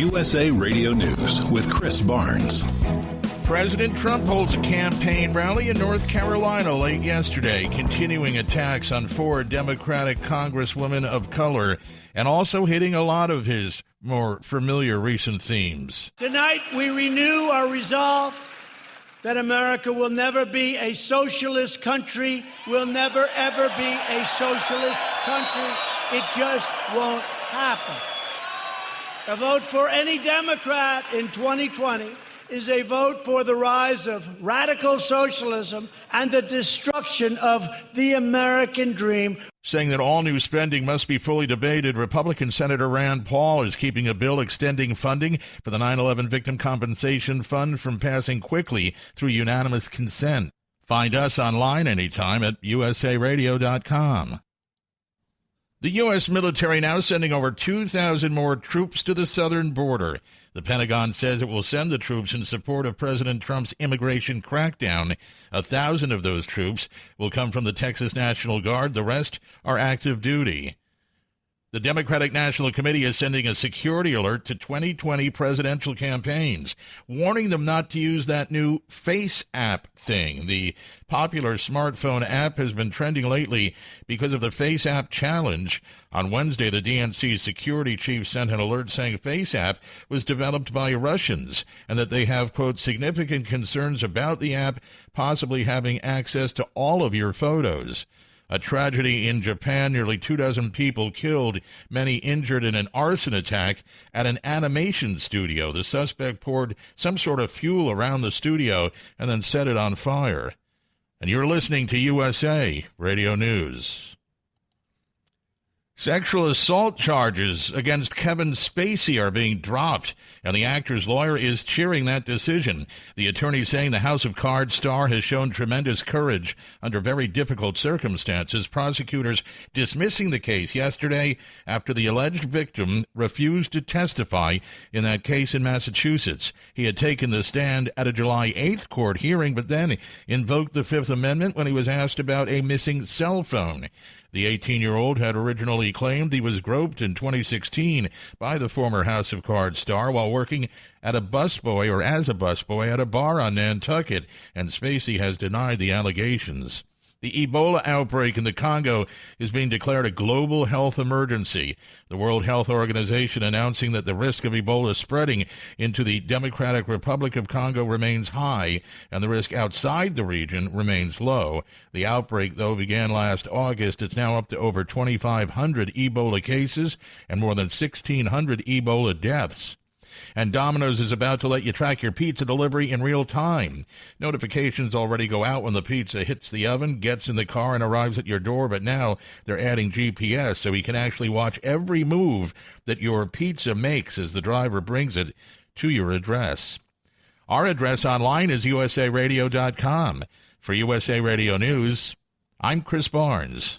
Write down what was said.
USA Radio News with Chris Barnes. President Trump holds a campaign rally in North Carolina late yesterday, continuing attacks on 4 Democratic congresswomen of color and also hitting a lot of his more familiar recent themes. Tonight, we renew our resolve that America will never be a socialist country, will never, ever be a socialist country. It just won't happen. A vote for any Democrat in 2020 is a vote for the rise of radical socialism and the destruction of the American dream. Saying that all new spending must be fully debated, Republican Senator Rand Paul is keeping a bill extending funding for the 9/11 Victim Compensation Fund from passing quickly through unanimous consent. Find us online anytime at usaradio.com. The U.S. military now sending over 2,000 more troops to the southern border. The Pentagon says it will send the troops in support of President Trump's immigration crackdown. 1,000 of those troops will come from the Texas National Guard. The rest are active duty. The Democratic National Committee is sending a security alert to 2020 presidential campaigns, warning them not to use that new Face app thing. The popular smartphone app has been trending lately because of the Face app challenge. On Wednesday, the DNC security chief sent an alert saying Face app was developed by Russians and that they have, quote, significant concerns about the app possibly having access to all of your photos. A tragedy in Japan, nearly 24 people killed, many injured in an arson attack at an animation studio. The suspect poured some sort of fuel around the studio and then set it on fire. And you're listening to USA Radio News. Sexual assault charges against Kevin Spacey are being dropped, and the actor's lawyer is cheering that decision. The attorney saying the House of Cards star has shown tremendous courage under very difficult circumstances. Prosecutors dismissing the case yesterday after the alleged victim refused to testify in that case in Massachusetts. He had taken the stand at a July 8th court hearing, but then invoked the Fifth Amendment when he was asked about a missing cell phone. The 18-year-old had originally claimed he was groped in 2016 by the former House of Cards star while working at a busboy or as a busboy at a bar on Nantucket, and Spacey has denied the allegations. The Ebola outbreak in the Congo is being declared a global health emergency. The World Health Organization announcing that the risk of Ebola spreading into the Democratic Republic of Congo remains high, and the risk outside the region remains low. The outbreak, though, began last August. It's now up to over 2,500 Ebola cases and more than 1,600 Ebola deaths. And Domino's is about to let you track your pizza delivery in real time. Notifications already go out when the pizza hits the oven, gets in the car, and arrives at your door, but now they're adding GPS so you can actually watch every move that your pizza makes as the driver brings it to your address. Our address online is usaradio.com. For USA Radio News, I'm Chris Barnes.